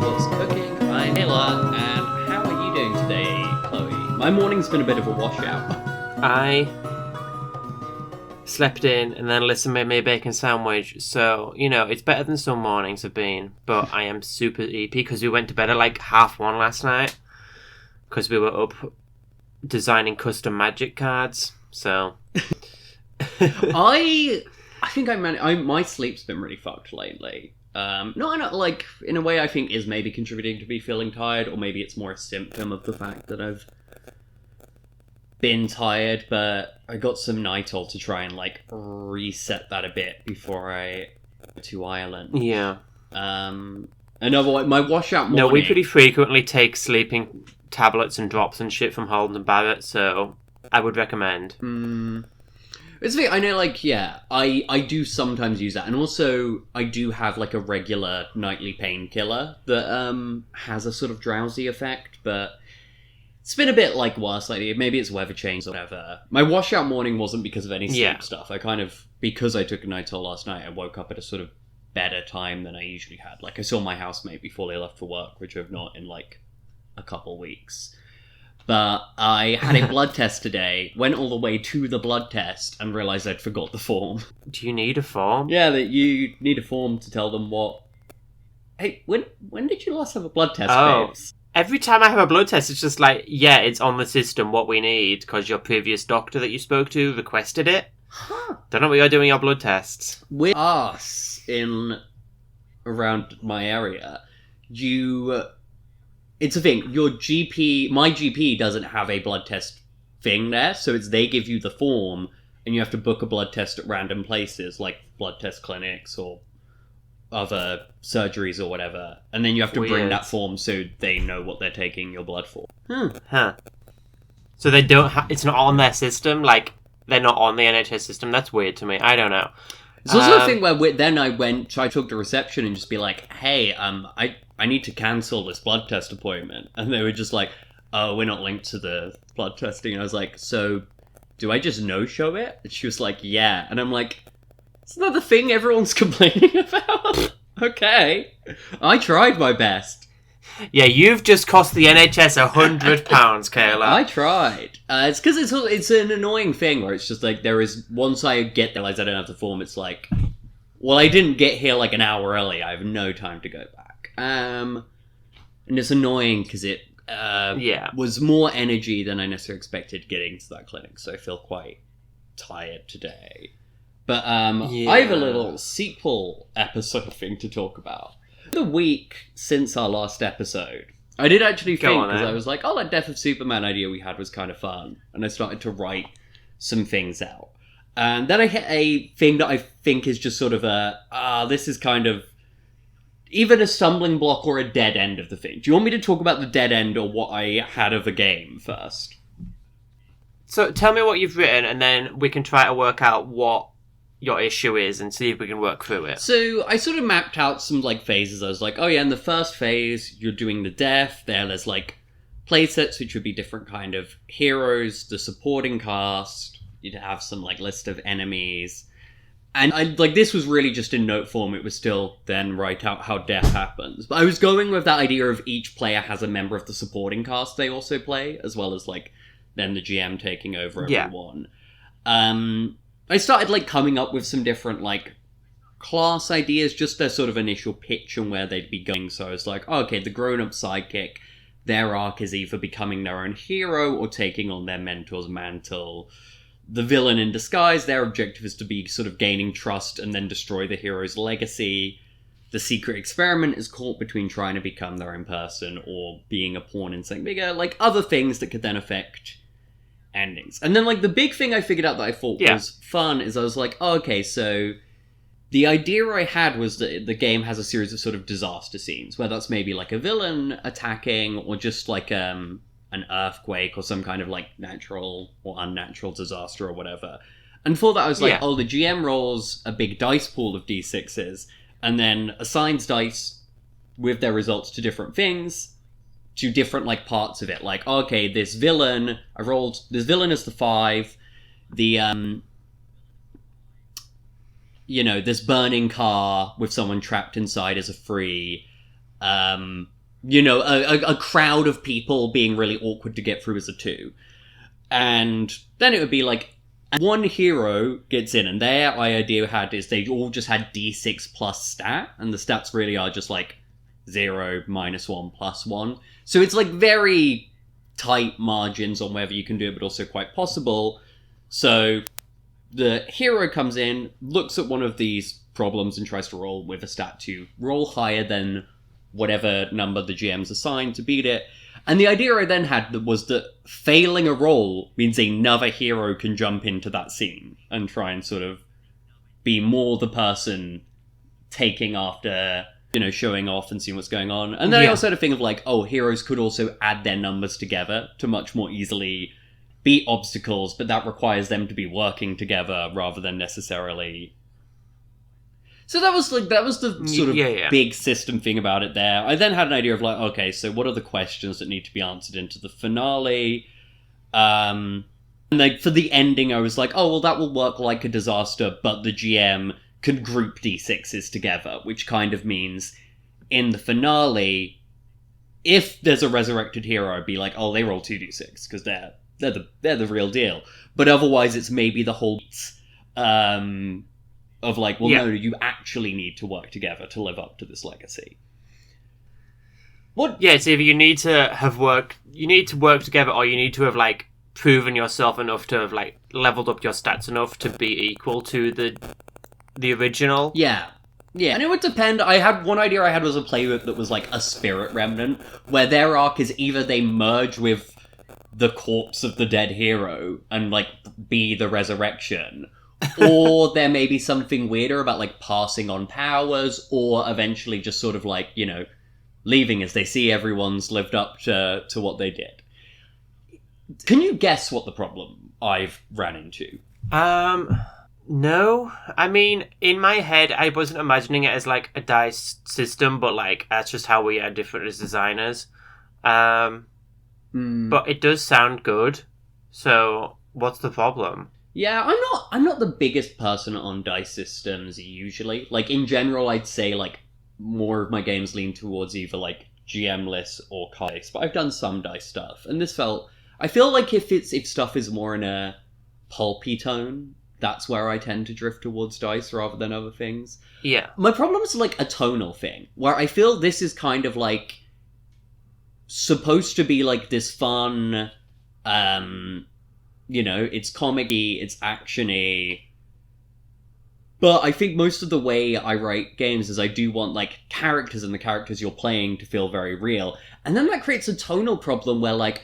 What's Cooking? I'm Kayla, and how are you doing today, Chloe? My morning's been a bit of a washout. I slept in and then Alyssa made me a bacon sandwich, so, it's better than some mornings have been, but I am super EP because we went to bed at like 1:30 last night, because we were up designing custom magic cards, so... I think my sleep's been really fucked lately. Not like in a way I think is maybe contributing to me feeling tired, or maybe it's more a symptom of the fact that I've been tired, but I got some Nitol to try and like reset that a bit before I go to Ireland. Yeah. Another one, my washout morning. No, we pretty frequently take sleeping tablets and drops and shit from Holden and Barrett, so I would recommend. It's I know, like, yeah, I do sometimes use that, and also I do have like a regular nightly painkiller that has a sort of drowsy effect, but it's been a bit like worse lately. Maybe it's weather change or whatever. My washout morning wasn't because of any sleep stuff. Because I took a Nitol last night, I woke up at a sort of better time than I usually had. Like, I saw my housemate before they left for work, which I've not in like a couple weeks. But I had a blood test today, went all the way to the blood test, and realised I'd forgot the form. Do you need a form? Yeah, that you need a form to tell them what... Hey, when did you last have a blood test, babes? Every time I have a blood test, it's just like, yeah, it's on the system, what we need, because your previous doctor that you spoke to requested it. Huh. Don't know what you're doing your blood tests. With us around my area, it's a thing. My GP doesn't have a blood test thing there, so they give you the form, and you have to book a blood test at random places, like blood test clinics or other surgeries or whatever, and then you have to bring that form so they know what they're taking your blood for. Huh. So they don't it's not on their system, like, they're not on the NHS system? That's weird to me. I don't know. It's also a thing where then I took the reception and just be like, hey, I need to cancel this blood test appointment. And they were just like, oh, we're not linked to the blood testing. And I was like, so do I just no-show it? And she was like, yeah. And I'm like, isn't that the thing everyone's complaining about? Okay. I tried my best. Yeah, you've just cost the NHS £100, Kayla. I tried. It's because it's an annoying thing where it's just like once I realize I don't have the form, it's like, well, I didn't get here like an hour early. I have no time to go back. And it's annoying because it was more energy than I necessarily expected getting to that clinic, so I feel quite tired today. But I have a little sequel episode thing to talk about. The week since our last episode, I did actually think, because I was like, oh, that Death of Superman idea we had was kind of fun, and I started to write some things out. And then I hit a thing that I think is just sort of this is kind of even a stumbling block or a dead end of the thing. Do you want me to talk about the dead end or what I had of a game first? So tell me what you've written, and then we can try to work out what your issue is and see if we can work through it. So I sort of mapped out some like phases. I was like, oh yeah, in the first phase, you're doing the death. There's like playsets, which would be different kind of heroes, the supporting cast. You'd have some like list of enemies. And this was really just in note form. It was still then write out how death happens. But I was going with that idea of each player has a member of the supporting cast they also play, as well as like then the GM taking over everyone. I started like coming up with some different like class ideas, just their sort of initial pitch and where they'd be going. So I was like, okay, the grown-up sidekick, their arc is either becoming their own hero or taking on their mentor's mantle. The villain in disguise, their objective is to be sort of gaining trust and then destroy the hero's legacy. The secret experiment is caught between trying to become their own person or being a pawn in something bigger, like other things that could then affect endings. And then like the big thing I figured out that I thought was fun is I was like, oh, okay, so the idea I had was that the game has a series of sort of disaster scenes, where that's maybe like a villain attacking or just like an earthquake or some kind of like natural or unnatural disaster or whatever. And for that I was like, oh, the GM rolls a big dice pool of d6s and then assigns dice with their results to different things, to different like parts of it. Like, okay, this villain, I rolled this villain as the 5, the this burning car with someone trapped inside as a 3, a crowd of people being really awkward to get through as a 2. And then it would be like, one hero gets in, and their idea is they all just had D6 plus stat, and the stats really are just like 0, -1, +1. So it's like very tight margins on whether you can do it, but also quite possible. So the hero comes in, looks at one of these problems, and tries to roll with a stat to roll higher than whatever number the GM's assigned to beat it. And the idea I then had was that failing a roll means another hero can jump into that scene and try and sort of be more the person taking after, showing off and seeing what's going on. And then I also had a thing of like, heroes could also add their numbers together to much more easily beat obstacles, but that requires them to be working together rather than necessarily... So that was the sort of big system thing about it there. I then had an idea of like, okay, so what are the questions that need to be answered into the finale? And like for the ending, I was like, that will work like a disaster, but the GM can group D6s together, which kind of means in the finale, if there's a resurrected hero, I'd be like, they roll 2d6 because they're the real deal. But otherwise, it's maybe the whole of like, no, you actually need to work together to live up to this legacy. What? Yeah, it's either you need to work together, or you need to have like proven yourself enough to have like leveled up your stats enough to be equal to the original. Yeah, and it would depend. One idea I had was a playbook that was like a spirit remnant, where their arc is either they merge with the corpse of the dead hero and like be the resurrection, or there may be something weirder about like passing on powers, or eventually just sort of like, leaving as they see everyone's lived up to what they did. Can you guess what the problem I've ran into? No. I mean, in my head, I wasn't imagining it as like a dice system, but like that's just how we are different as designers. But it does sound good. So what's the problem? Yeah, I'm not the biggest person on dice systems usually. Like in general, I'd say like more of my games lean towards either like GM-less or card-based, but I've done some dice stuff, and I feel like if stuff is more in a pulpy tone, that's where I tend to drift towards dice rather than other things. Yeah. My problem is like a tonal thing, where I feel this is kind of like supposed to be like this fun, it's comic-y, it's action-y, but I think most of the way I write games is I do want, like, characters and the characters you're playing to feel very real. And then that creates a tonal problem where, like,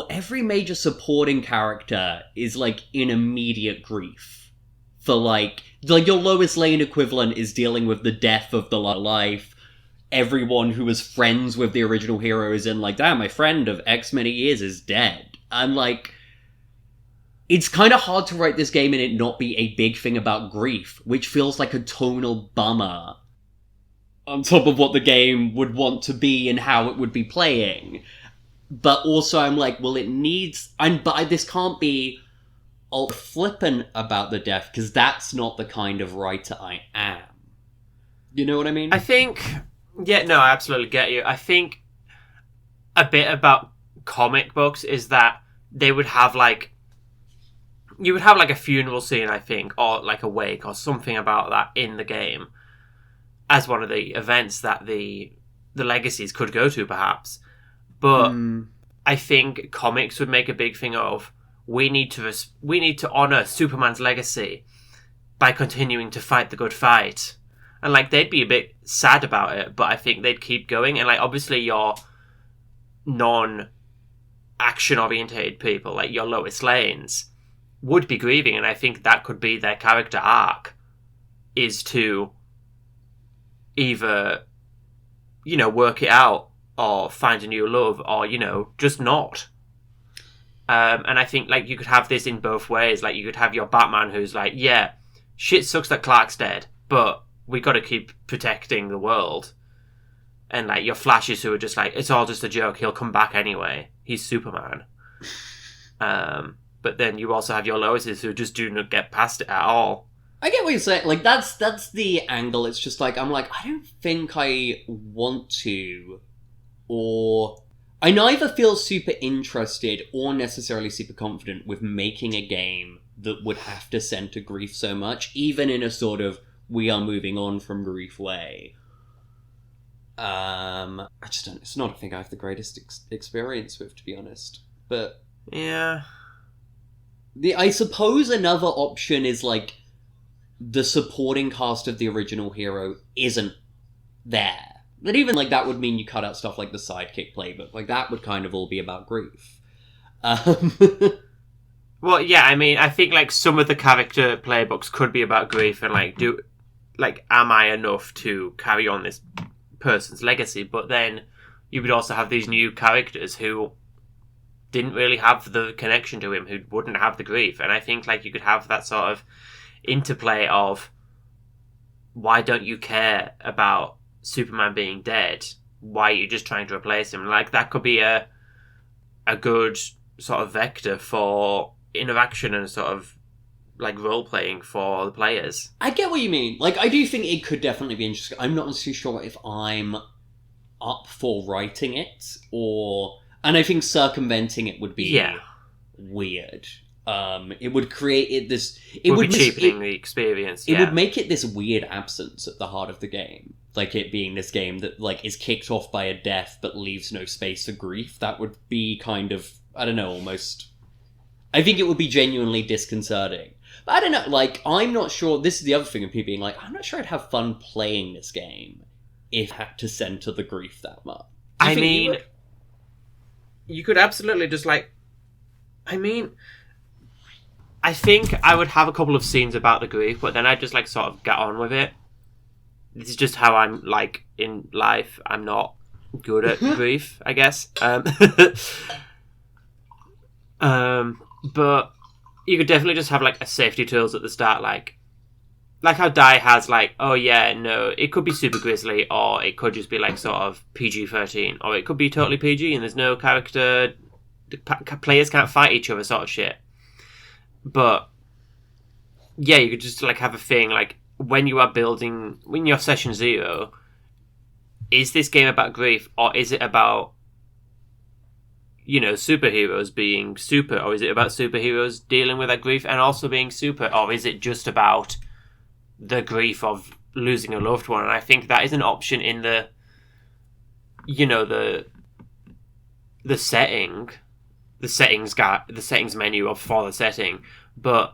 every major supporting character is, like, in immediate grief. For, like your Lois Lane equivalent is dealing with the death of the life. Everyone who was friends with the original hero is in, like, damn, my friend of X many years is dead. And, like... It's kind of hard to write this game and it not be a big thing about grief, which feels like a tonal bummer on top of what the game would want to be and how it would be playing. But also I'm like, well, it needs... But this can't be flippant about the death, because that's not the kind of writer I am. You know what I mean? I think... Yeah, no, I absolutely get you. I think a bit about comic books is that they would have, like... You would have, like, a funeral scene, I think, or, like, a wake, or something about that in the game as one of the events that the legacies could go to, perhaps. But I think comics would make a big thing of, we need to honour Superman's legacy by continuing to fight the good fight. And, like, they'd be a bit sad about it, but I think they'd keep going. And, like, obviously your non-action-orientated people, like your Lois Lanes... would be grieving, and I think that could be their character arc, is to either, work it out, or find a new love, or, just not. And I think, like, you could have this in both ways. Like, you could have your Batman who's like, yeah, shit sucks that Clark's dead, but we gotta keep protecting the world. And, like, your Flashes who are just like, it's all just a joke, he'll come back anyway. He's Superman. But then you also have your Loises who just do not get past it at all. I get what you're saying. Like, that's the angle. It's just like, I'm like, I don't think I want to, or I neither feel super interested or necessarily super confident with making a game that would have to center grief so much, even in a sort of we are moving on from grief way. I just don't. It's not a thing I have the greatest experience with, to be honest. But Yeah. I suppose another option is like the supporting cast of the original hero isn't there. But even like that would mean you cut out stuff like the sidekick playbook. Like that would kind of all be about grief. Well, yeah, I mean, I think like some of the character playbooks could be about grief and like, am I enough to carry on this person's legacy? But then you would also have these new characters who didn't really have the connection to him, who wouldn't have the grief. And I think like you could have that sort of interplay of, why don't you care about Superman being dead? Why are you just trying to replace him? Like that could be a good sort of vector for interaction and sort of like role playing for the players. I get what you mean. Like, I do think it could definitely be interesting. I'm not too sure if I'm up for writing it, and I think circumventing it would be weird. It would create this. It would be cheapening the experience. It would make it this weird absence at the heart of the game, like it being this game that like is kicked off by a death but leaves no space for grief. That would be kind of, I don't know, almost. I think it would be genuinely disconcerting. But I don't know, like, I'm not sure. This is the other thing of people being like, I'm not sure I'd have fun playing this game if I had to center the grief that much. I mean, you could absolutely just like. I mean, I think I would have a couple of scenes about the grief, but then I'd just like sort of get on with it. This is just how I'm like in life. I'm not good at grief, I guess. But you could definitely just have like a safety tools at the start, like how Die has like, oh yeah, no, it could be super grisly, or it could just be like sort of PG-13, or it could be totally PG and there's no character, players can't fight each other sort of shit. But yeah, you could just like have a thing like when you're session 0, is this game about grief, or is it about, you know, superheroes being super, or is it about superheroes dealing with that grief and also being super, or is it just about the grief of losing a loved one? And I think that is an option in the, you know, the settings menu for the setting, but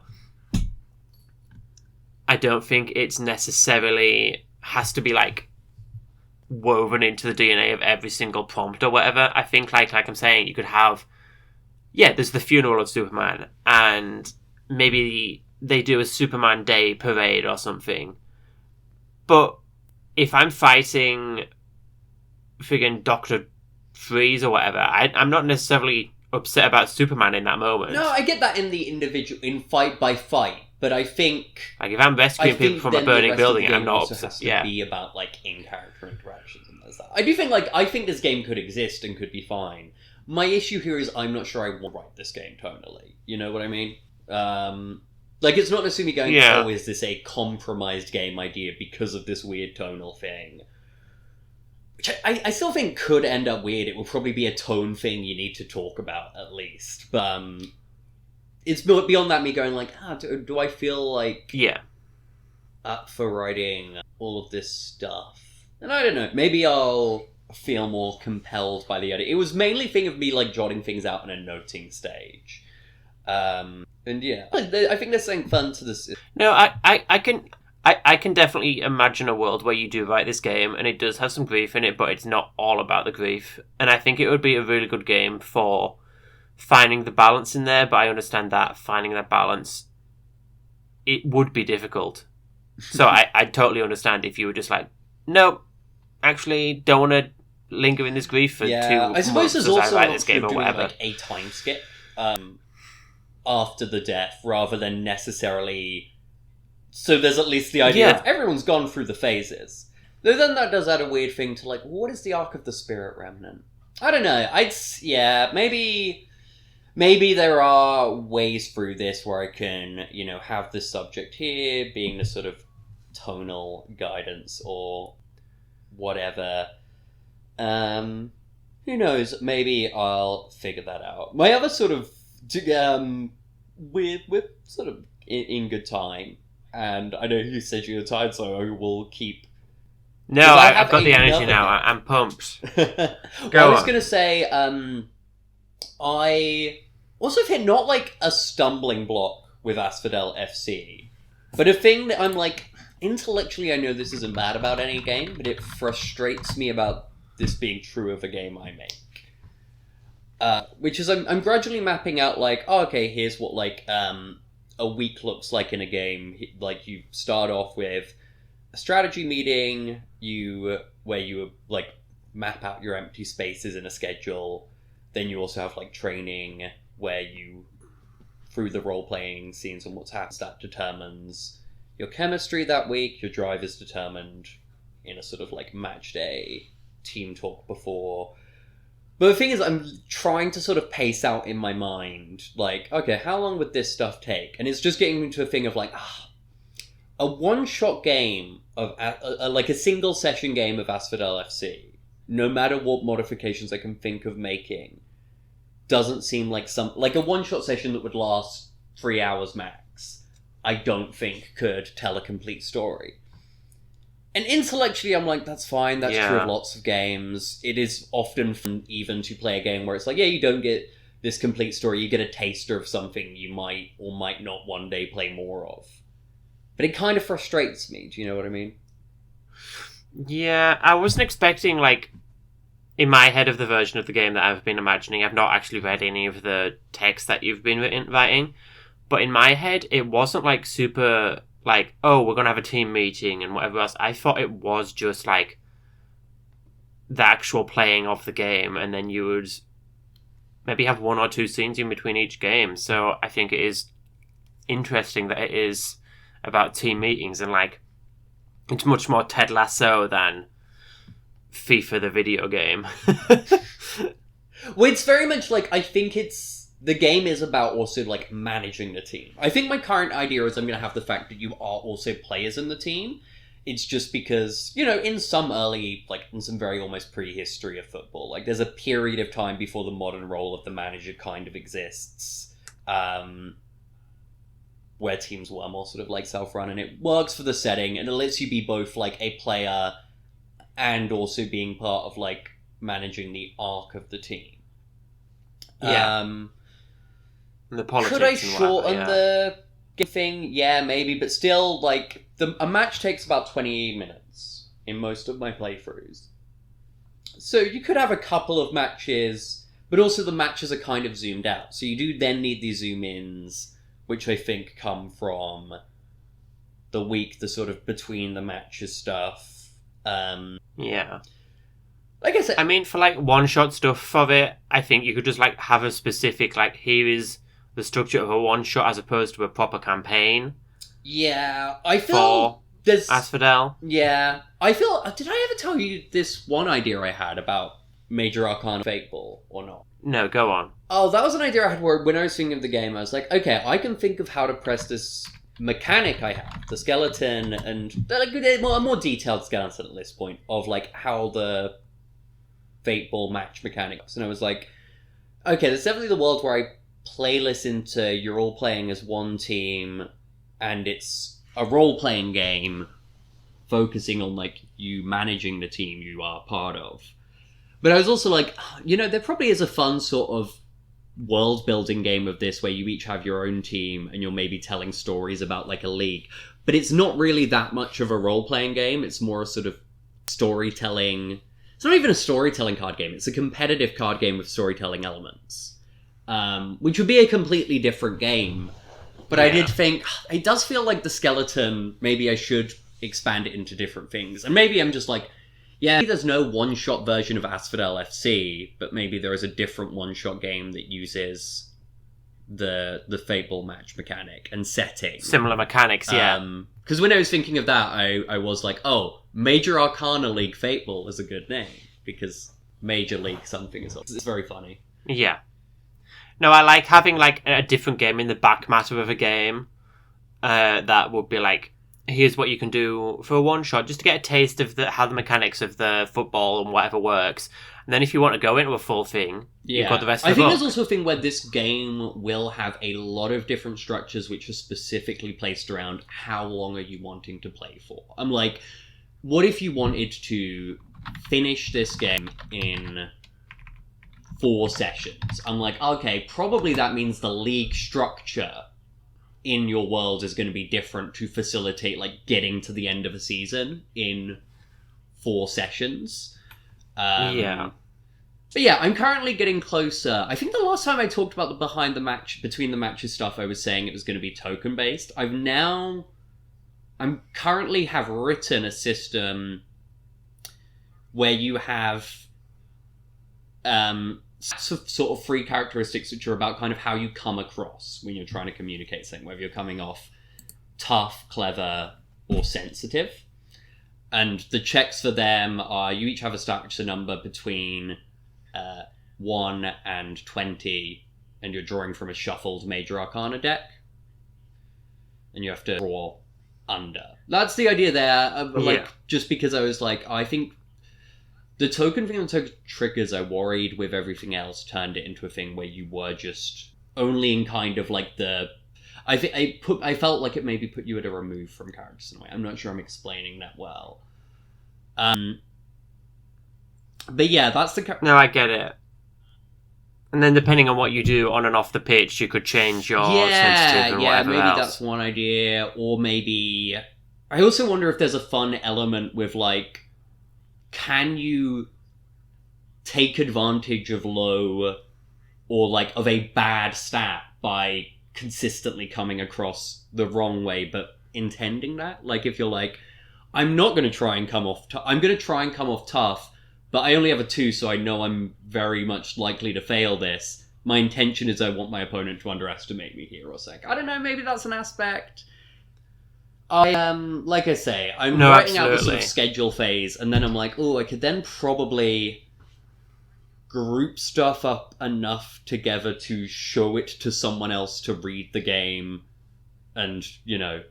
I don't think it's necessarily has to be like woven into the DNA of every single prompt or whatever. I think like I'm saying, you could have, there's the funeral of Superman, and maybe they do a Superman Day parade or something. But if I'm fighting friggin' Dr. Freeze or whatever, I'm not necessarily upset about Superman in that moment. No, I get that in fight by fight, but I think like if I'm rescuing people from a burning building, I'm not upset. Has to be about like in-character interactions and there's that. I do think I think this game could exist and could be fine. My issue here is I'm not sure I want to write this game tonally. You know what I mean? Like it's not necessarily going, oh, is this a compromised game idea because of this weird tonal thing? Which I still think could end up weird. It will probably be a tone thing you need to talk about, at least. But it's beyond that me going like, do I feel like up for writing all of this stuff? And I don't know, maybe I'll feel more compelled by the idea. It was mainly a thing of me like jotting things out in a noting stage. And yeah, I think there's something fun to this. No, I can definitely imagine a world where you do write this game and it does have some grief in it, but it's not all about the grief. And I think it would be a really good game for finding the balance in there, but I understand that finding that balance, it would be difficult. So I totally understand if you were just like, nope, actually don't want to linger in this grief for 2 months. I suppose there's also an option of doing like a time skip after the death rather than necessarily... So there's at least the idea of everyone's gone through the phases. Though then that does add a weird thing to like, what is the arc of the Spirit Remnant? I don't know. Maybe maybe there are ways through this where I can, you know, have this subject here being the sort of tonal guidance or whatever. Who knows? Maybe I'll figure that out. My other sort of, we're sort of in good time, and I know you said you're tired, so I will keep. No, I've got the energy now. I'm pumped. I was going to say, I also hit not like a stumbling block with Asphodel FC, but a thing that I'm like, intellectually I know this isn't bad about any game, but it frustrates me about this being true of a game I make. Which is I'm gradually mapping out like, oh, okay, here's what like a week looks like in a game. Like you start off with a strategy meeting, where you like map out your empty spaces in a schedule. Then you also have like training where you, through the role-playing scenes and what's happened, that determines your chemistry that week. Your drive is determined in a sort of like match day team talk before. But the thing is, I'm trying to sort of pace out in my mind, like, okay, how long would this stuff take? And it's just getting into a thing of like, a one-shot game of like a single session game of Asphodel FC, no matter what modifications I can think of making, doesn't seem like like a one-shot session that would last 3 hours max, I don't think could tell a complete story. And intellectually, I'm like, that's fine, that's true of lots of games. It is often fun even to play a game where it's like, yeah, you don't get this complete story, you get a taster of something you might or might not one day play more of. But it kind of frustrates me, do you know what I mean? Yeah, I wasn't expecting, like, in my head of the version of the game that I've been imagining, I've not actually read any of the text that you've been writing, but in my head, it wasn't, like, super, like, oh, we're going to have a team meeting and whatever else. I thought it was just, like, the actual playing of the game, and then you would maybe have 1 or 2 scenes in between each game. So I think it is interesting that it is about team meetings, and like it's much more Ted Lasso than FIFA the video game. Well, it's very much like, I think the game is about also like managing the team. I think my current idea is I'm going to have the fact that you are also players in the team. It's just because, you know, in some very almost prehistory of football, like there's a period of time before the modern role of the manager kind of exists, where teams were more sort of like self-run, and it works for the setting, and it lets you be both like a player and also being part of like managing the arc of the team. Yeah. The politics. Could I shorten the thing? Yeah, maybe, but still, like a match takes about 20 minutes in most of my playthroughs. So you could have a couple of matches, but also the matches are kind of zoomed out. So you do then need these zoom-ins, which I think come from the week, the sort of between the matches stuff. Yeah. Like I said, I mean, for like one-shot stuff of it, I think you could just like have a specific, like, here is the structure of a one-shot as opposed to a proper campaign. Yeah, I feel there's Asphodel. Yeah, I feel. Did I ever tell you this one idea I had about Major Arcana Fateball or not? No, go on. Oh, that was an idea I had where when I was thinking of the game, I was like, okay, I can think of how to press this mechanic I have, the skeleton, and like a more detailed skeleton at this point of like how the Fateball match mechanics. And I was like, okay, there's definitely the world where I playlist into you're all playing as one team, and it's a role-playing game focusing on like you managing the team you are part of. But I was also like, you know, there probably is a fun sort of world-building game of this where you each have your own team and you're maybe telling stories about like a league. But it's not really that much of a role-playing game. It's more a sort of storytelling. It's not even a storytelling card game. It's a competitive card game with storytelling elements, which would be a completely different game. But yeah. I did think, it does feel like the skeleton, maybe I should expand it into different things. And maybe I'm just like, yeah, maybe there's no one-shot version of Asphodel FC, but maybe there is a different one-shot game that uses the Fateball match mechanic and setting. Similar mechanics, yeah. Because when I was thinking of that, I was like, oh, Major Arcana League Fateball is a good name, because Major League something is... It's very funny. Yeah. No, I like having like a different game in the back matter of a game. That would be like, here's what you can do for a one shot, just to get a taste of how the mechanics of the football and whatever works. And then if you want to go into a full thing, you've got the rest of the I think book. there's also a thing where this game will have a lot of different structures which are specifically placed around how long are you wanting to play for. I'm like, what if you wanted to finish this game in 4 sessions? I'm like, okay, probably that means the league structure in your world is going to be different to facilitate like getting to the end of a season in 4 sessions. Yeah. But yeah, I'm currently getting closer. I think the last time I talked about the between the matches stuff, I was saying it was going to be token based. I'm currently have written a system where you have sort of 3 characteristics which are about kind of how you come across when you're trying to communicate something, whether you're coming off tough, clever, or sensitive. And the checks for them are you each have a stature number between 1 and 20, and you're drawing from a shuffled Major Arcana deck. And you have to draw under. That's the idea there. Just because I was like, I think the token thing and the token triggers, I worried with everything else, turned it into a thing where you were just only in kind of like the... I felt like it maybe put you at a remove from characters in a way. I'm not sure I'm explaining that well. But yeah, that's the... No, I get it. And then depending on what you do on and off the pitch, you could change your sensitive and whatever maybe else. That's one idea. Or maybe... I also wonder if there's a fun element with, like, can you take advantage of low or, like, of a bad stat by consistently coming across the wrong way, but intending that? Like, if you're like, I'm not going to try and come off... I'm going to try and come off tough, but I only have a 2, so I know I'm very much likely to fail this. My intention is I want my opponent to underestimate me here or sec. I don't know, maybe that's an aspect. Like I say, I'm writing out the sort of schedule phase, and then I'm like, oh, I could then probably group stuff up enough together to show it to someone else to read the game and, you know,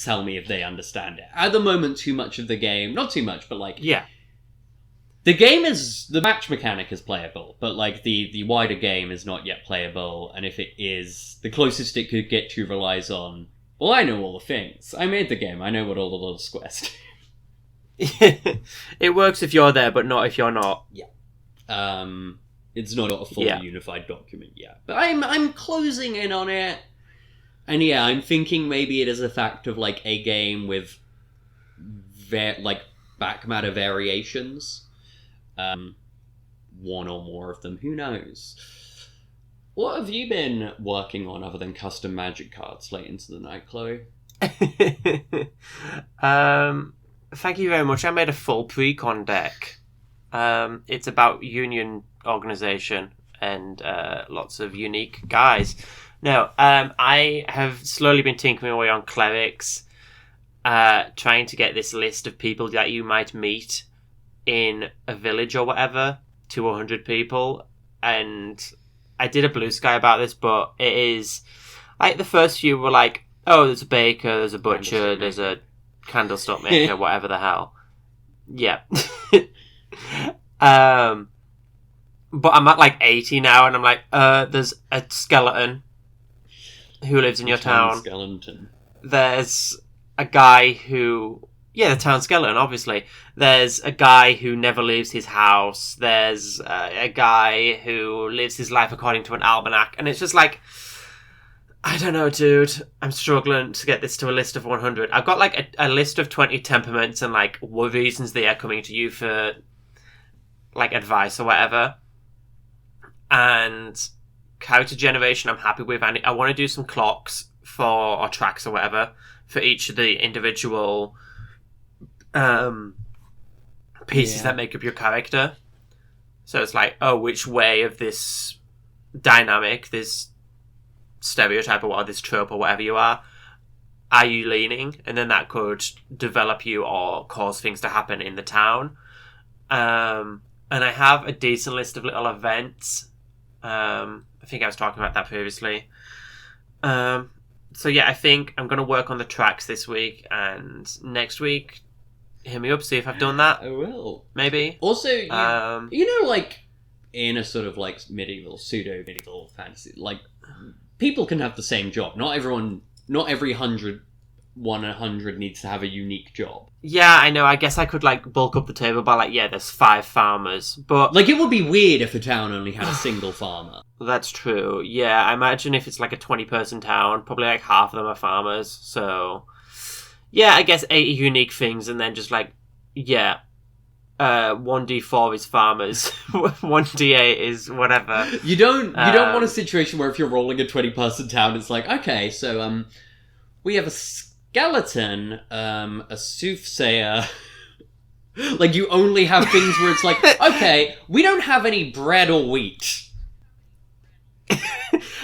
tell me if they understand it. At the moment, too much of the game, not too much, but like... Yeah. The match mechanic is playable, but like the wider game is not yet playable, and if it is, the closest it could get to relies on, well, I know all the things. I made the game, I know what all the little squares do. It works if you're there, but not if you're not. Yeah. It's not a fully unified document yet. But I'm closing in on it. And yeah, I'm thinking maybe it is a fact of like a game with back matter variations. One or more of them, who knows? What have you been working on other than custom magic cards late into the night, Chloe? Thank you very much. I made a full pre-con deck. It's about union organization and lots of unique guys. No, I have slowly been tinkering away on Clerics, trying to get this list of people that you might meet in a village or whatever to 100 people, and I did a Blue Sky about this, but it is like the first few were like, oh, there's a baker, there's a butcher, there's a candlestick maker, whatever the hell. Yeah. But I'm at like 80 now, and I'm like, there's a skeleton who lives in your town. Skeleton. There's a guy who... Yeah, the town skeleton, obviously. There's a guy who never leaves his house. There's a guy who lives his life according to an almanac. And it's just like, I don't know, dude. I'm struggling to get this to a list of 100. I've got like a list of 20 temperaments and like reasons they are coming to you for like advice or whatever. And character generation I'm happy with. I want to do some clocks or tracks or whatever for each of the individual... pieces that make up your character. So it's like, oh, which way of this dynamic, this stereotype or this trope or whatever you are you leaning? And then that could develop you or cause things to happen in the town. And I have a decent list of little events. I I think I was talking about that previously. So yeah, I think I'm going to work on the tracks this week, and next week, hit me up, see if I've done that. I will. Maybe. Also, you know, like, in a sort of, like, pseudo-medieval fantasy, like, people can have the same job. Not every 100 needs to have a unique job. Yeah, I know. I guess I could, like, bulk up the table by, like, yeah, there's 5 farmers. But like, it would be weird if a town only had a single farmer. That's true. Yeah, I imagine if it's, like, a 20-person town, probably, like, half of them are farmers. So, yeah, I guess 80 unique things, and then just, like, yeah, 1d4 is farmers, 1d8 is whatever. You don't want a situation where if you're rolling a 20-person town, it's like, okay, so, we have a skeleton, a soothsayer. Like, you only have things where it's like, okay, we don't have any bread or wheat.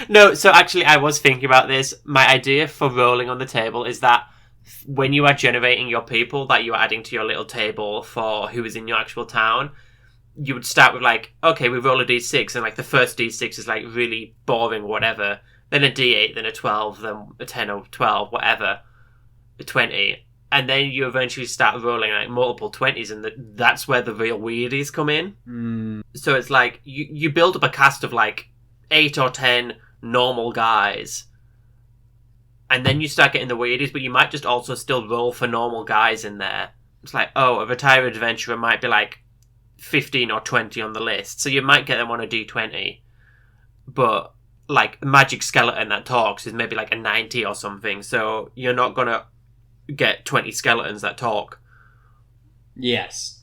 No, so actually I was thinking about this. My idea for rolling on the table is that when you are generating your people that you are adding to your little table for who is in your actual town, you would start with, like, okay, we roll a d6, and, like, the first d6 is, like, really boring, whatever. Then a d8, then a 12, then a 10 or 12, whatever. A 20. And then you eventually start rolling, like, multiple 20s, and that's where the real weirdies come in. So it's like, you build up a cast of, like, 8 or 10 normal guys, and then you start getting the weirdies, but you might just also still roll for normal guys in there. It's like, oh, a retired adventurer might be, like, 15 or 20 on the list, so you might get them on a d20. But, like, a magic skeleton that talks is maybe, like, a 90 or something, so you're not gonna get 20 skeletons that talk. Yes.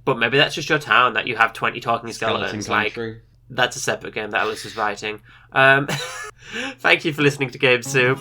But maybe that's just your town, that you have 20 talking skeletons. Like, that's a separate game that Alice is writing. Thank you for listening to Game Soup.